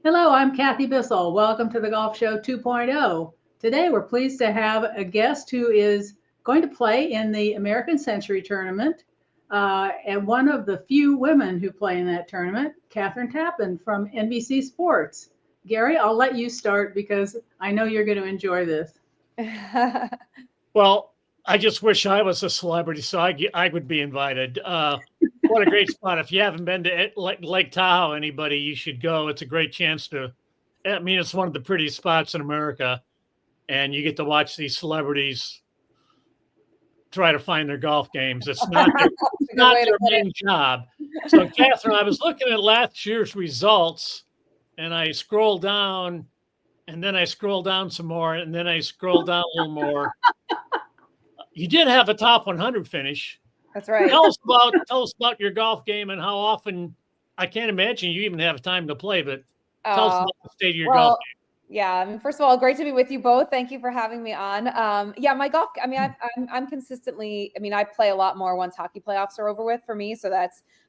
Hello, I'm Kathy Bissell. Welcome to the Golf Show 2.0. Today we're pleased to have a guest who is going to play in the American Century Tournament, and one of the few women who play in that tournament, Kathryn Tappen from NBC Sports. Gary, I'll let you start because I know you're going to enjoy this. Well, I just wish I was a celebrity so I would be invited. What a great spot. If you haven't been to Lake Tahoe, anybody, you should go. It's a great chance to, I mean, it's one of the prettiest spots in America. And you get to watch these celebrities try to find their golf games. It's not their main job. So, Kathryn, I was looking at last year's results, and I scrolled down, and then I scrolled down some more, and then I scrolled down a little more. You did have a top 100 finish. That's right. Tell us about your golf game and how often. I can't imagine you even have time to play, but tell us about the state of your golf game. Yeah, I mean, first of all, great to be with you both. Thank you for having me on. Yeah, my golf. I mean, I'm consistently. I mean, I play a lot more once hockey playoffs are over with for me. So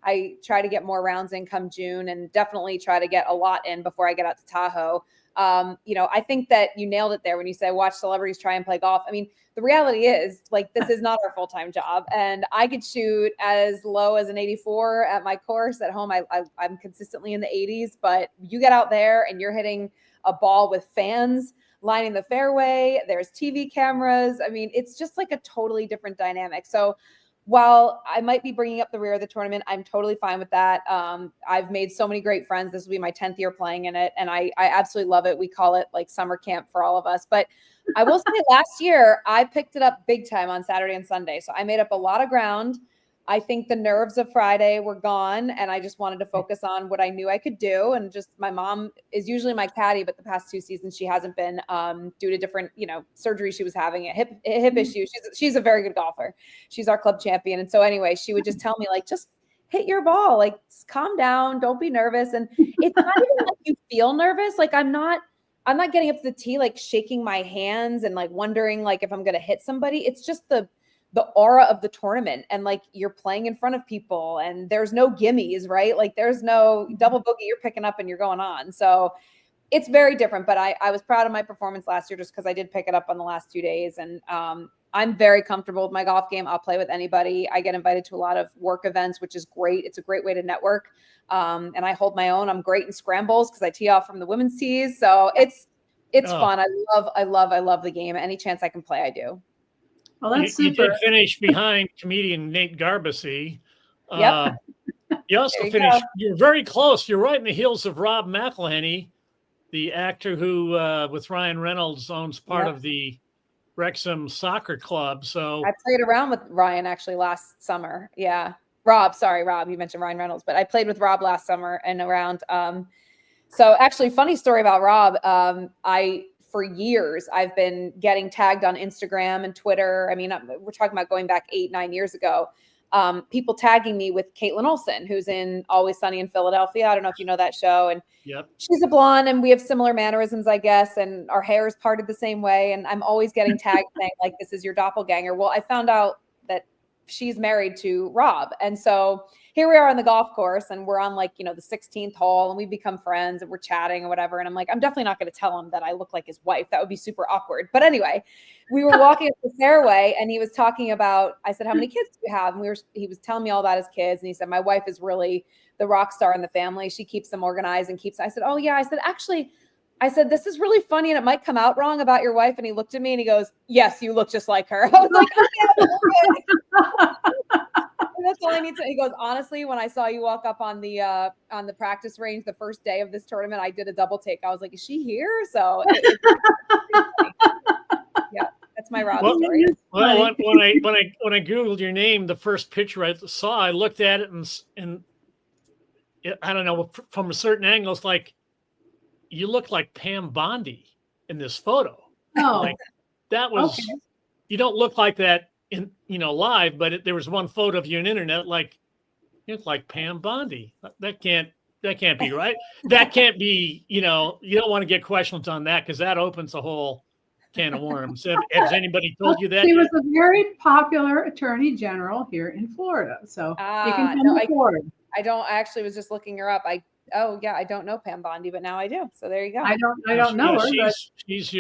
I try to get more rounds in come June, and definitely try to get a lot in before I get out to Tahoe. I think that you nailed it there when you say watch celebrities try and play golf. I mean, the reality is, like, this is not our full-time job, and I could shoot as low as an 84 at my course at home. I'm consistently in the 80s, but you get out there and you're hitting a ball with fans lining the fairway. There's TV cameras. I mean, it's just like a totally different dynamic. So while I might be bringing up the rear of the tournament, I'm totally fine with that. I've made so many great friends. This will be my 10th year playing in it, and I absolutely love it. We call it like summer camp for all of us. But I will say last year, I picked it up big time on Saturday and Sunday. So I made up a lot of ground. I think the nerves of Friday were gone, and I just wanted to focus on what I knew I could do. And just, my mom is usually my caddy, but the past 2 seasons she hasn't been, due to different, surgery she was having, a hip issue. She's a very good golfer. She's our club champion. And so anyway, she would just tell me, like, just hit your ball, like, calm down, don't be nervous. And it's not even like you feel nervous. Like, I'm not getting up to the tee, like shaking my hands and like wondering like if I'm going to hit somebody. It's just the aura of the tournament, and like you're playing in front of people, and there's no gimmies, right? Like there's no double bogey you're picking up and you're going on. So it's very different, but I was proud of my performance last year just because I did pick it up on the last 2 days. And I'm very comfortable with my golf game. I'll play with anybody. I get invited to a lot of work events, which is great. It's a great way to network. And I hold my own. I'm great in scrambles because I tee off from the women's tees. So it's fun. I love the game. Any chance I can play, I do. Well, that's super. You did finish behind comedian Nate Garbassi. Yep. You also finished. You're very close. You're right in the heels of Rob McElhenney, the actor who, with Ryan Reynolds, owns part of the Wrexham Soccer Club. So I played around with Ryan actually last summer. Yeah, Rob. Sorry, Rob. You mentioned Ryan Reynolds, but I played with Rob last summer and around. So actually, funny story about Rob. For years, I've been getting tagged on Instagram and Twitter. I mean, we're talking about going back 8-9 years ago. People tagging me with Caitlin Olsen, who's in Always Sunny in Philadelphia. I don't know if you know that show. And she's a blonde, and we have similar mannerisms, I guess. And our hair is parted the same way. And I'm always getting tagged saying, like, this is your doppelganger. Well, I found out that she's married to Rob. And so here we are on the golf course, and we're on like, the 16th hole, and we become friends and we're chatting or whatever. And I'm like, I'm definitely not going to tell him that I look like his wife. That would be super awkward. But anyway, we were walking up the fairway, and he was talking about, I said, how many kids do you have? And he was telling me all about his kids. And he said, my wife is really the rock star in the family. She keeps them organized and I said, oh yeah. I said, actually, this is really funny, and it might come out wrong about your wife. And he looked at me and he goes, yes, you look just like her. I was like, okay. That's all I need to. He goes, honestly, when I saw you walk up on the practice range the first day of this tournament, I did a double take. I was like, is she here? So yeah, that's my Rob story. Well, when I Googled your name, the first picture I saw, I looked at it and I don't know, from a certain angle, it's like you look like Pam Bondi in this photo. Oh, like, that was you don't look like that in live, but there was one photo of you on internet, like you look like Pam Bondi. That can't be right. That can't be. You don't want to get questions on that because that opens a whole can of worms. Has anybody told you that? She was a very popular attorney general here in Florida, so you can come forward. I actually was just looking her up. Oh yeah, I don't know Pam Bondi, but now I do. So there you go. I don't know her, but She's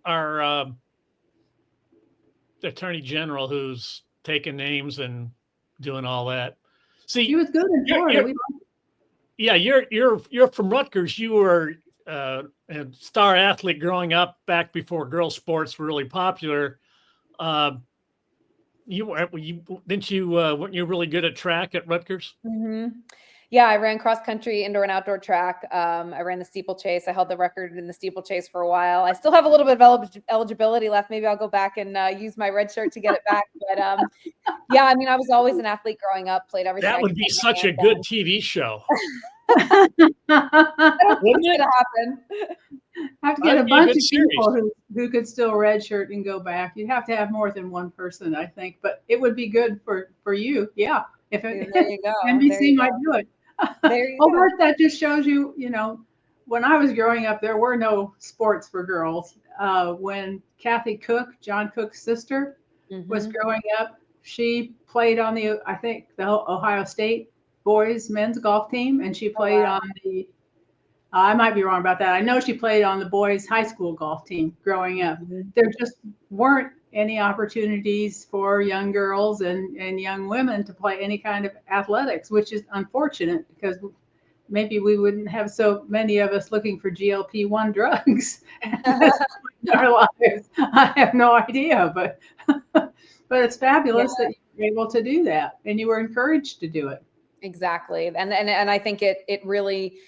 our attorney general who's taking names and doing all that. See, she was good in Florida. You're from Rutgers. You were a star athlete growing up back before girl sports were really popular. Weren't you really good at track at Rutgers? Mm-hmm. Yeah, I ran cross country, indoor and outdoor track. I ran the steeplechase. I held the record in the steeplechase for a while. I still have a little bit of eligibility left. Maybe I'll go back and use my red shirt to get it back. But yeah, I mean, I was always an athlete growing up. Played everything. That would be such a good TV show. I don't think it's gonna happen. Have to get a bunch of people who could still redshirt and go back. You'd have to have more than one person, I think, but it would be good for you. Yeah. If it, there you go. NBC might do it. There you go. That just shows you, when I was growing up, there were no sports for girls. When Kathy Cook, John Cook's sister, was growing up, she played on the Ohio State boys men's golf team, and she played on the, I might be wrong about that. I know she played on the boys high school golf team growing up. There just weren't any opportunities for young girls and young women to play any kind of athletics, which is unfortunate because maybe we wouldn't have so many of us looking for GLP-1 drugs in our lives. I have no idea, but it's fabulous that you were able to do that and you were encouraged to do it. Exactly. And I think it really,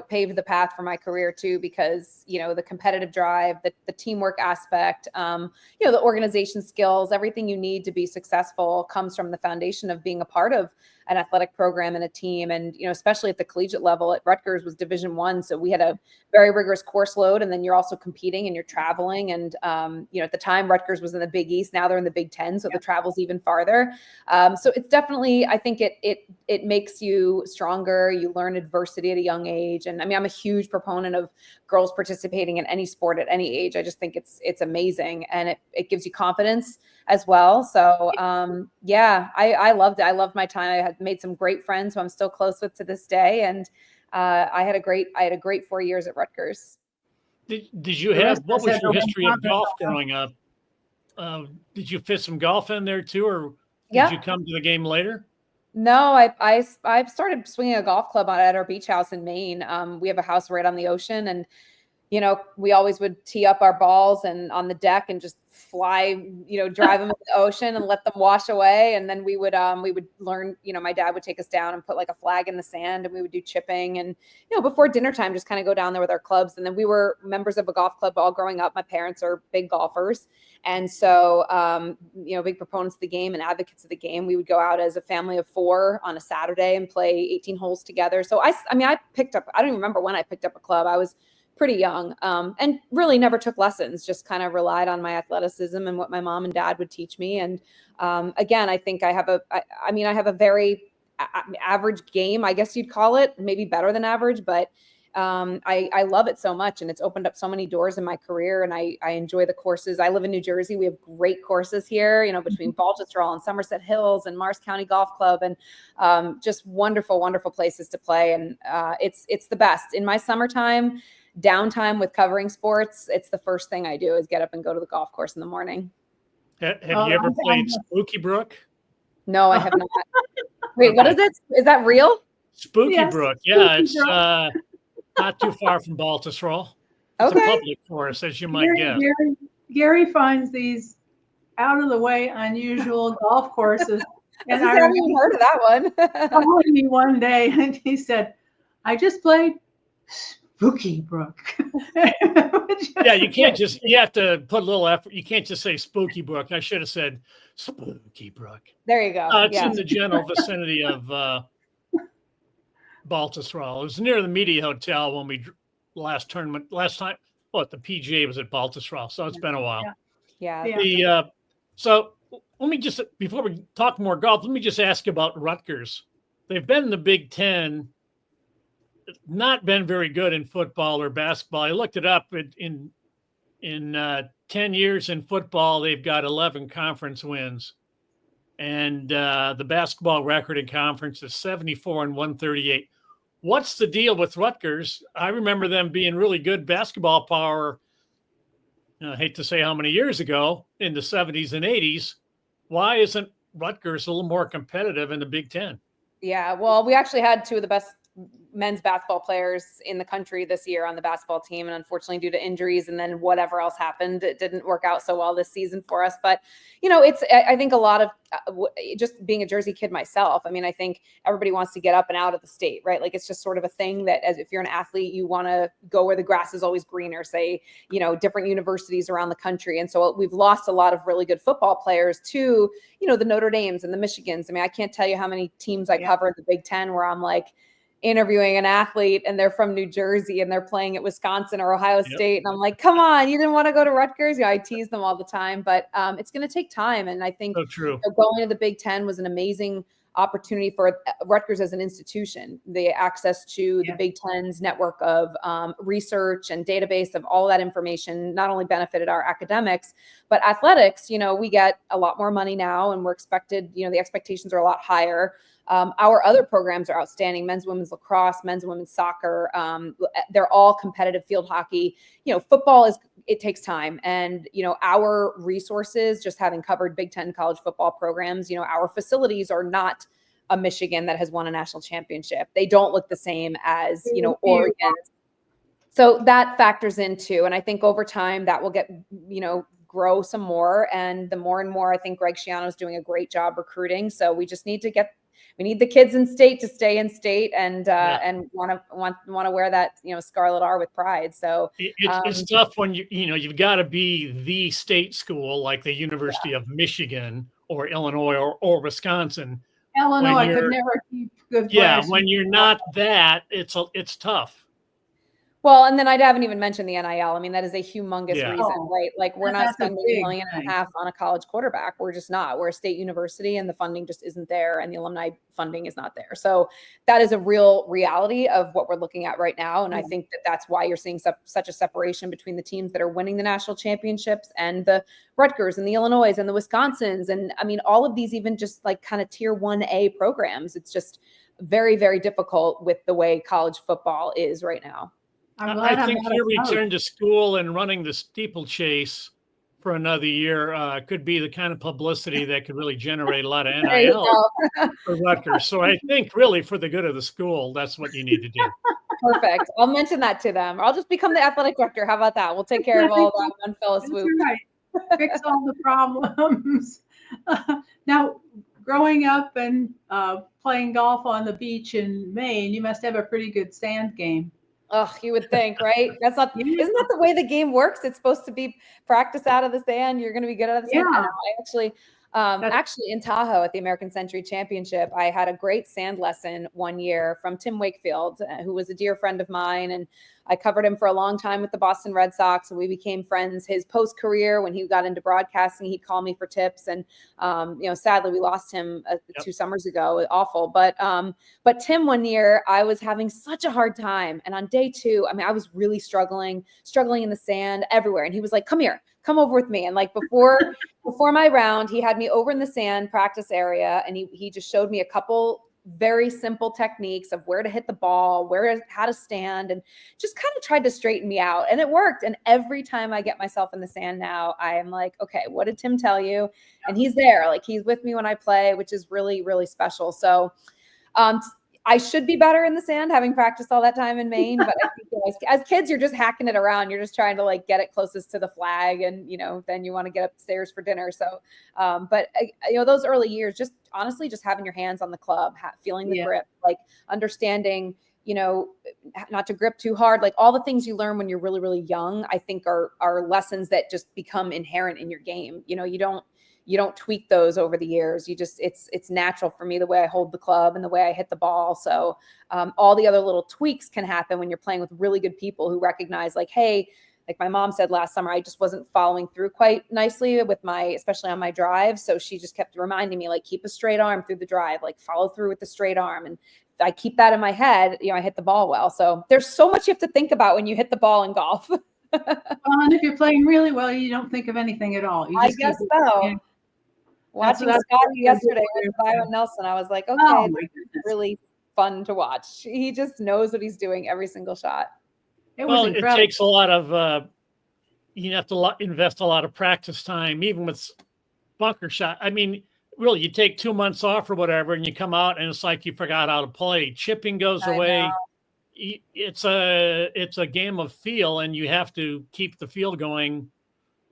paved the path for my career too, because, the competitive drive, the teamwork aspect, the organization skills, everything you need to be successful comes from the foundation of being a part of an athletic program and a team. And, especially at the collegiate level at Rutgers was Division I. So we had a very rigorous course load, and then you're also competing and you're traveling. And, at the time Rutgers was in the Big East, now they're in the Big Ten. So the travel's even farther. So it's definitely, I think it makes you stronger. You learn adversity at a young age. And I mean, I'm a huge proponent of girls participating in any sport at any age. I just think it's amazing. And it gives you confidence as well. So I loved it. I loved my time. I had made some great friends who I'm still close with to this day. And I had a great 4 years at Rutgers. What was your history of golf growing up? Did you fit some golf in there too, or did you come to the game later? No, I started swinging a golf club at our beach house in Maine. We have a house right on the ocean, and we always would tee up our balls and on the deck and just fly, drive them in the ocean and let them wash away. And then we would learn, my dad would take us down and put like a flag in the sand, and we would do chipping. And, before dinner time, just kind of go down there with our clubs. And then we were members of a golf club all growing up. My parents are big golfers. And so, big proponents of the game and advocates of the game. We would go out as a family of 4 on a Saturday and play 18 holes together. So I don't even remember when I picked up a club. I was pretty young, and really never took lessons, just kind of relied on my athleticism and what my mom and dad would teach me. And again, I think I have a very average game, I guess you'd call it, maybe better than average, but I love it so much, and it's opened up so many doors in my career, and I enjoy the courses. I live in New Jersey. We have great courses here, between Baltusrol and Somerset Hills and Morris County Golf Club, and just wonderful, wonderful places to play. And it's the best. In my summertime, downtime with covering sports, it's the first thing I do is get up and go to the golf course in the morning. Have you ever played Spooky Brook? No, I have not. Wait, what is it? Is that real? Spooky Brook. Yeah, it's not too far from Baltusrol. It's a public course, as you might guess. Gary finds these out of the way, unusual golf courses. And I haven't even heard of that one. He called me one day and he said, "I just played Spooky Brook." Yeah, you have to put a little effort. You can't just say Spooky Brook. I should have said Spooky Brook. There you go. It's in the general vicinity of Baltusrol. It was near the Media Hotel when we last time. The PGA was at Baltusrol, so it's been a while. Yeah. So let me just, before we talk more golf, let me just ask about Rutgers. They've been in the Big Ten. Not been very good in football or basketball. I looked it up. In 10 years in football, they've got 11 conference wins, and the basketball record in conference is 74-138. what's the deal with Rutgers? I remember them being really good basketball power. I hate to say how many years ago, in the 70s and 80s. Why isn't Rutgers a little more competitive in the Big Ten? Yeah, well, we actually had two of the best men's basketball players in the country this year on the basketball team. And unfortunately, due to injuries and then whatever else happened, it didn't work out so well this season for us. But, I think a lot of just being a Jersey kid myself. I mean, I think everybody wants to get up and out of the state, right? Like, it's just sort of a thing that as if you're an athlete, you want to go where the grass is always greener, say, different universities around the country. And so we've lost a lot of really good football players to, the Notre Dames and the Michigans. I mean, I can't tell you how many teams I covered in the Big Ten where I'm like, interviewing an athlete and they're from New Jersey and they're playing at Wisconsin or Ohio State. And I'm like, come on, you didn't want to go to Rutgers? I tease them all the time, but it's going to take time. And I think true. Going to the Big Ten was an amazing opportunity for Rutgers as an institution. The access to the Big Ten's network of research and database of all that information not only benefited our academics, but athletics. We get a lot more money now and we're expected, the expectations are a lot higher. Our other programs are outstanding: men's, women's lacrosse, men's and women's soccer. They're all competitive. Field hockey. Football it takes time. And, our resources, just having covered Big Ten college football programs, our facilities are not a Michigan that has won a national championship. They don't look the same as, Oregon. So that factors into, and I think over time that will get, grow some more. And the more and more, I think Greg Schiano is doing a great job recruiting. So we just need to we need the kids in state to stay in state and want to wear that, Scarlet R with pride. So it's tough when you've got to be the state school like the University of Michigan or Illinois or Wisconsin. Illinois could never keep good players. Yeah, when you're not that, it's tough. Well, and then I haven't even mentioned the NIL. I mean, that is a humongous reason, right? Like, we're not spending $1.5 million on a college quarterback. We're just not. We're a state university and the funding just isn't there and the alumni funding is not there. So that is a real reality of what we're looking at right now. And I think that's why you're seeing such a separation between the teams that are winning the national championships and the Rutgers and the Illinois and the Wisconsins. And I mean, all of these, even just like kind of tier 1A programs, it's just very, very difficult with the way college football is right now. I think your return to school and running the steeplechase for another year could be the kind of publicity that could really generate a lot of NIL for Rutgers. So I think really for the good of the school, that's what you need to do. Perfect. I'll mention that to them. I'll just become the athletic director. How about that? We'll take care of all that one fell swoop. Right. Fix all the problems. Now, growing up and playing golf on the beach in Maine, you must have a pretty good sand game. Oh, you would think, right? Isn't that the way the game works? It's supposed to be practice out of the sand. You're going to be good out of the sand. I actually in Tahoe at the American Century Championship, I had a great sand lesson one year from Tim Wakefield, who was a dear friend of mine. And I covered him for a long time with the Boston Red Sox, and we became friends. His post-career, when he got into broadcasting, he'd call me for tips. And, sadly, we lost him 2 summers ago. Awful. But Tim, one year, I was having such a hard time. And on day 2, I mean, I was really struggling in the sand everywhere. And he was like, come here, come over with me. And like before my round, he had me over in the sand practice area. And he just showed me a couple very simple techniques of where to hit the ball, how to stand, and just kind of tried to straighten me out. And it worked. And every time I get myself in the sand now, I am like, okay, what did Tim tell you? And he's there, like he's with me when I play, which is really, really special. So I should be better in the sand, having practiced all that time in Maine. But I think as kids, you're just hacking it around. You're just trying to like get it closest to the flag, and then you want to get upstairs for dinner. So, but those early years, just honestly, just having your hands on the club, feeling the grip, like understanding, not to grip too hard, like all the things you learn when you're really, really young, I think are lessons that just become inherent in your game. You don't tweak those over the years. It's natural for me, the way I hold the club and the way I hit the ball. So all the other little tweaks can happen when you're playing with really good people who recognize like, hey, like my mom said last summer, I just wasn't following through quite nicely with especially on my drive. So she just kept reminding me, like, keep a straight arm through the drive, like follow through with the straight arm. And I keep that in my head, I hit the ball well. So there's so much you have to think about when you hit the ball in golf. Well, and if you're playing really well, you don't think of anything at all. I guess so. Watching Scotty yesterday with Byron Nelson, I was like, okay, really fun to watch. He just knows what he's doing every single shot. Well, it takes a lot of, you have to invest a lot of practice time, even with bunker shot. I mean, really, you take 2 months off or whatever, and you come out and it's like you forgot how to play. Chipping goes away. It's a game of feel, and you have to keep the field going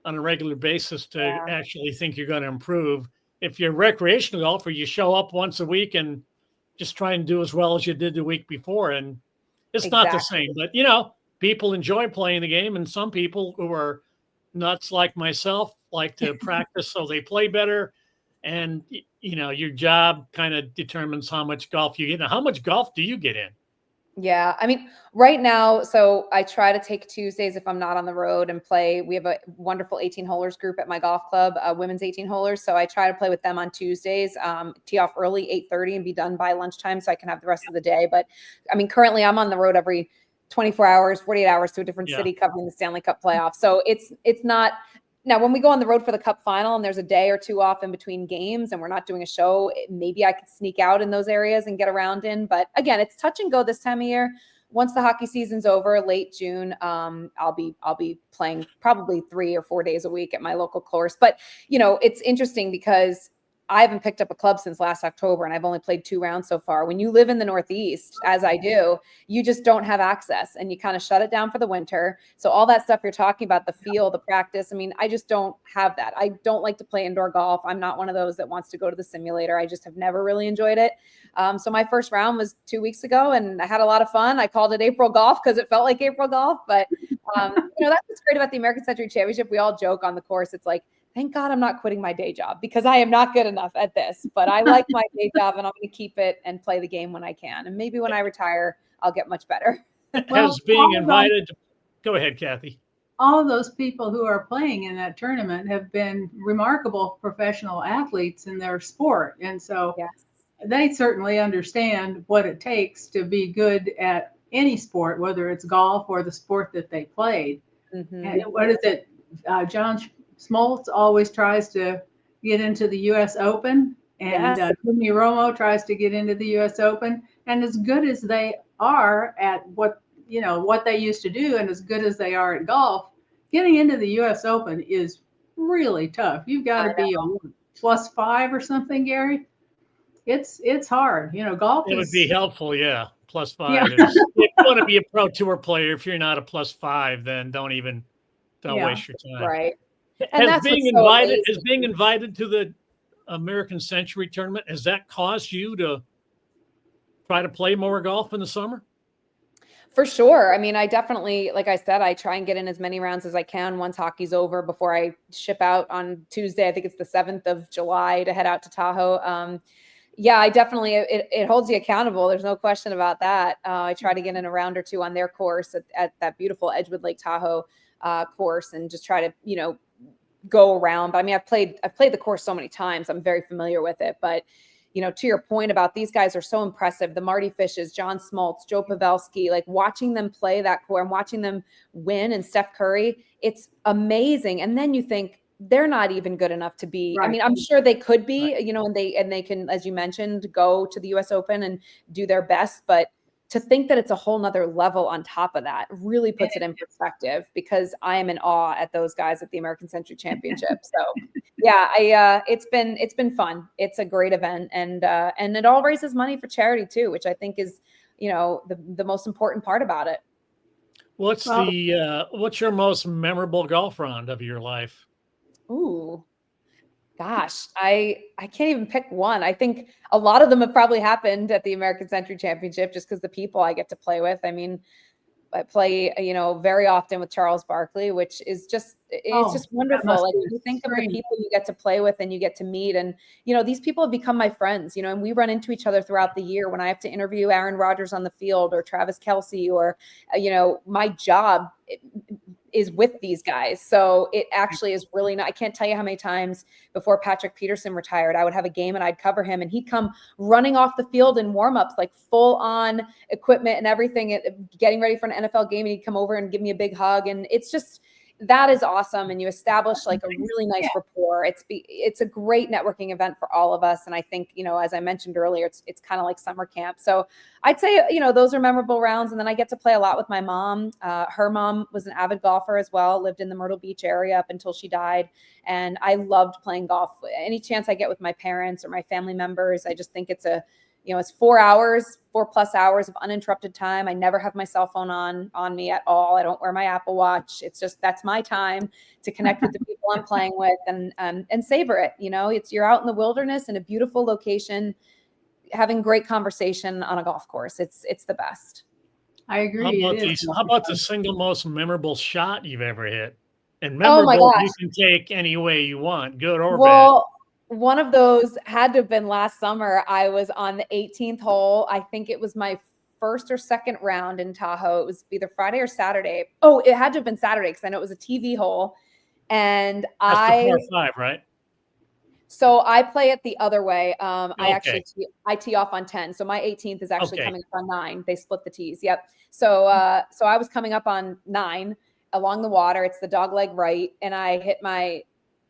on a regular basis to actually think you're going to improve. If you're a recreational golfer, you show up once a week and just try and do as well as you did the week before. And it's not the same, but people enjoy playing the game. And some people who are nuts like myself like to practice so they play better. And, your job kind of determines how much golf you get. Now, how much golf do you get in? Yeah. I mean, right now, so I try to take Tuesdays if I'm not on the road and play. We have a wonderful 18-holers group at my golf club, women's 18-holers. So I try to play with them on Tuesdays, tee off early, 8:30, and be done by lunchtime so I can have the rest of the day. But I mean, currently I'm on the road every 24 hours, 48 hours to a different city covering the Stanley Cup playoffs. So it's not. Now, when we go on the road for the Cup final and there's a day or two off in between games and we're not doing a show, maybe I could sneak out in those areas and get around in. But again, it's touch and go this time of year. Once the hockey season's over, late June, I'll be playing probably 3 or 4 days a week at my local course. But, it's interesting because I haven't picked up a club since last October and I've only played 2 rounds so far. When you live in the Northeast, as I do, you just don't have access and you kind of shut it down for the winter. So all that stuff you're talking about, the feel, the practice, I mean, I just don't have that. I don't like to play indoor golf. I'm not one of those that wants to go to the simulator. I just have never really enjoyed it. So my first round was 2 weeks ago and I had a lot of fun. I called it April golf because it felt like April golf. But, that's what's great about the American Century Championship. We all joke on the course. It's like, thank God I'm not quitting my day job because I am not good enough at this, but I like my day job and I'm going to keep it and play the game when I can. And maybe when I retire, I'll get much better. Has being invited, go ahead, Kathy. All of those people who are playing in that tournament have been remarkable professional athletes in their sport. And so they certainly understand what it takes to be good at any sport, whether it's golf or the sport that they played. Mm-hmm. And what is it? John Smoltz always tries to get into the U.S. Open, and Jimmy Romo tries to get into the U.S. Open. And as good as they are at what they used to do, and as good as they are at golf, getting into the U.S. Open is really tough. You've got to be a +5 or something, Gary. It's hard. Golf. It would be helpful, +5. Yeah. If you want to be a pro tour player, if you're not a +5, then don't waste your time. Right. And has being invited to the American Century Tournament, has that caused you to try to play more golf in the summer? For sure. I mean, I definitely, like I said, I try and get in as many rounds as I can once hockey's over before I ship out on Tuesday. I think it's the 7th of July to head out to Tahoe. I definitely, it holds you accountable. There's no question about that. I try to get in a round or two on their course at that beautiful Edgewood Lake Tahoe course and just try to, go around. But I mean, I've played the course so many times. I'm very familiar with it. But, to your point about these guys are so impressive. The Marty Fishes, John Smoltz, Joe Pavelski, like watching them play that course and watching them win, and Steph Curry, it's amazing. And then you think they're not even good enough to be, I mean, I'm sure they could be, and they can, as you mentioned, go to the US Open and do their best, but to think that it's a whole nother level on top of that really puts it in perspective, because I am in awe at those guys at the American Century Championship. So it's been fun. It's a great event, and it all raises money for charity too, which I think is, the most important part about it. What's your most memorable golf round of your life? Ooh. Gosh, I can't even pick one. I think a lot of them have probably happened at the American Century Championship just because the people I get to play with. I mean, I play, very often with Charles Barkley, which is just wonderful. Like you think of the people you get to play with and you get to meet, and these people have become my friends. And we run into each other throughout the year when I have to interview Aaron Rodgers on the field or Travis Kelce, or my job is with these guys. So it actually is really not, I can't tell you how many times before Patrick Peterson retired, I would have a game and I'd cover him and he'd come running off the field in warmups, like full on equipment and everything, getting ready for an NFL game. And he'd come over and give me a big hug. And it's that is awesome. And you establish like a really nice rapport. It's a great networking event for all of us. And I think, as I mentioned earlier, it's kind of like summer camp. So I'd say, those are memorable rounds. And then I get to play a lot with my mom. Her mom was an avid golfer as well, lived in the Myrtle Beach area up until she died. And I loved playing golf. Any chance I get with my parents or my family members, I just think it's it's 4+ hours of uninterrupted time. I never have my cell phone on me at all. I don't wear my Apple Watch. It's just, that's my time to connect with the people I'm playing with and savor it. You're out in the wilderness in a beautiful location, having great conversation on a golf course. It's the best. I agree. How about the single most memorable shot you've ever hit? And memorable, you can take any way you want, good or bad. One of those had to have been last summer. I was on the 18th hole. I think it was my first or second round in Tahoe. It was either Friday or Saturday. Oh, it had to have been Saturday because I know it was a TV hole. And That's the par 5, right? So I play it the other way. I tee off on 10. So my 18th is actually coming up on 9. They split the tees. Yep. So I was coming up on 9 along the water. It's the dogleg right. And I hit my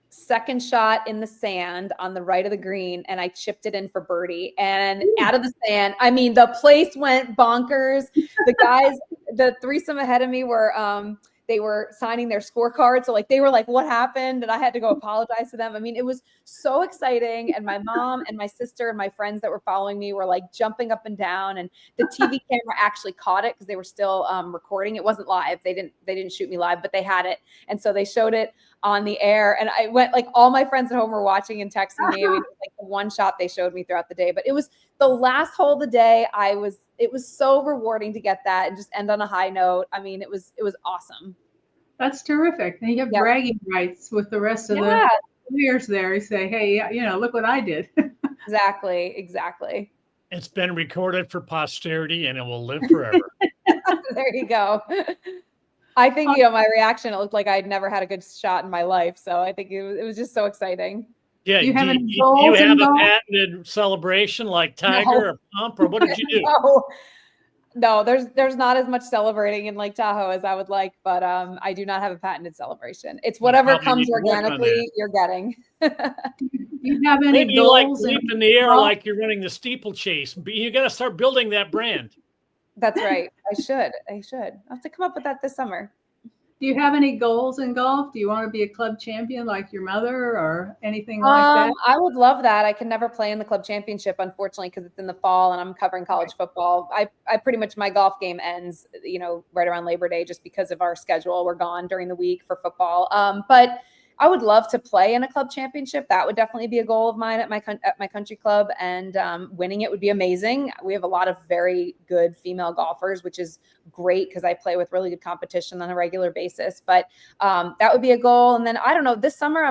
second shot in the sand on the right of the green, and I chipped it in for birdie. And out of the sand, I mean, the place went bonkers. The guys, the threesome ahead of me were they were signing their scorecard. So like, they were like, what happened? And I had to go apologize to them. I mean, it was so exciting. And my mom and my sister and my friends that were following me were like jumping up and down. And the TV camera actually caught it because they were still recording. It wasn't live. They didn't shoot me live, but they had it. And so they showed it on the air. And I went, like, all my friends at home were watching and texting me. I mean, like the one shot they showed me throughout the day, but it was the last hole of the day. It was so rewarding to get that and just end on a high note. I mean, it was awesome. That's terrific. And you have bragging rights with the rest of the players there. You say, hey, look what I did. Exactly. It's been recorded for posterity and it will live forever. There you go. I think, my reaction, it looked like I'd never had a good shot in my life. So I think it was just so exciting. Yeah. You have a patented celebration like Tiger or Pump, or what did you do? No, there's not as much celebrating in Lake Tahoe as I would like, but I do not have a patented celebration. It's whatever comes organically you're getting. You have any Maybe goals? Like leap in the air like you're running the steeplechase. You got to start building that brand. That's right. I should. I'll have to come up with that this summer. Do you have any goals in golf? Do you want to be a club champion like your mother or anything like that? I would love that. I can never play in the club championship, unfortunately, because it's in the fall and I'm covering college football. I pretty much, my golf game ends, right around Labor Day just because of our schedule. We're gone during the week for football. But I would love to play in a club championship. That would definitely be a goal of mine at my country club, and winning it would be amazing. We have a lot of very good female golfers, which is great because I play with really good competition on a regular basis. But that would be a goal. And then I don't know, this summer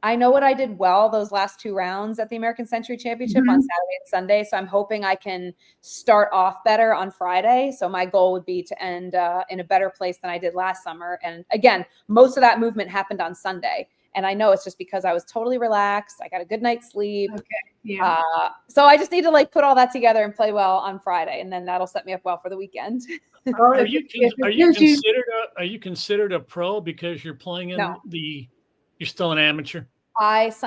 I know what I did well those last 2 rounds at the American Century Championship on Saturday and Sunday. So I'm hoping I can start off better on Friday. So my goal would be to end in a better place than I did last summer. And again, most of that movement happened on Sunday. And I know it's just because I was totally relaxed. I got a good night's sleep. Okay. Yeah. So I just need to put all that together and play well on Friday. And then that'll set me up well for the weekend. Are you considered a pro because you're playing in you're still an amateur? Yes,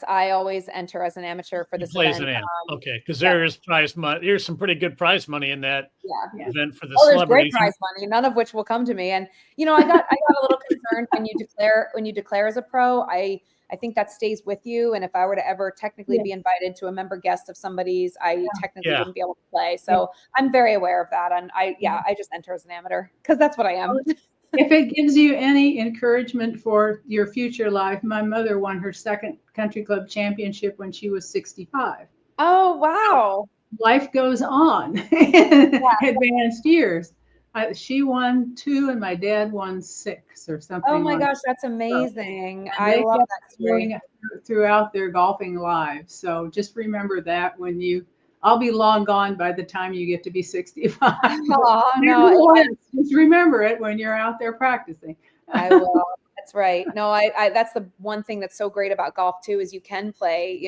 I always enter as an amateur for this event. Okay, because there is prize money. There's some pretty good prize money in that event for the celebrities. There's great prize money, none of which will come to me. And I got a little concerned when you declare as a pro. I think that stays with you. And if I were to ever technically be invited to a member guest of somebody's, I technically wouldn't be able to play. So I'm very aware of that. And I just enter as an amateur because that's what I am. If it gives you any encouragement for your future life, my mother won her second country club championship when she was 65. Oh, wow. Life goes on in advanced years. She won 2 and my dad won 6 or something. Oh my gosh, that's amazing. So, I love that story throughout their golfing lives. So just remember that I'll be long gone by the time you get to be 65. Oh, no. Just remember it when you're out there practicing. I will. That's right. No, I that's the one thing that's so great about golf too, is you can play,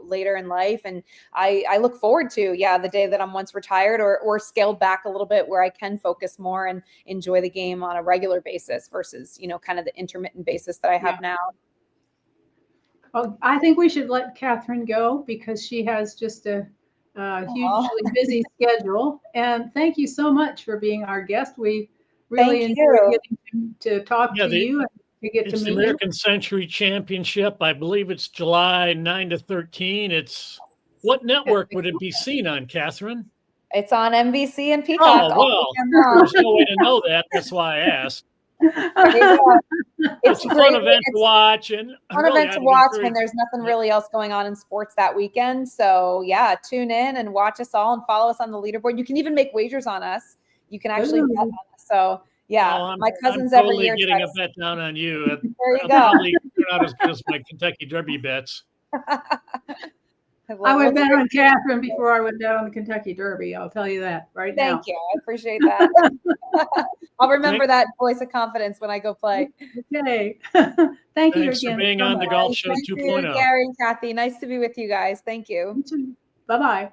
later in life. And I look forward to, the day that I'm once retired or scaled back a little bit, where I can focus more and enjoy the game on a regular basis versus, kind of the intermittent basis that I have now. Well, I think we should let Kathryn go because she has just a hugely busy schedule. And thank you so much for being our guest. We really enjoyed getting to talk to you and to get to It's meet the American Century Championship. I believe it's July 9 to 13. What network would it be seen on, Kathryn? It's on NBC and Peacock. Oh, well, there's no way to know that. That's why I asked. It's a fun event to watch, and when there's nothing really else going on in sports that weekend. So tune in and watch us all and follow us on the leaderboard. You can even make wagers on us. You can actually bet on us. So my cousins I'm totally every year getting a bet down on you. There you I'll go. probably turn out as good as my Kentucky Derby bets. I would bet on Kathryn before I would bet on the Kentucky Derby. I'll tell you that now. Thank you. I appreciate that. I'll remember that voice of confidence when I go play. Okay. Thank you again. Thanks for being on the Golf Show 2.0. Gary and Kathy. Nice to be with you guys. Thank you. Bye-bye.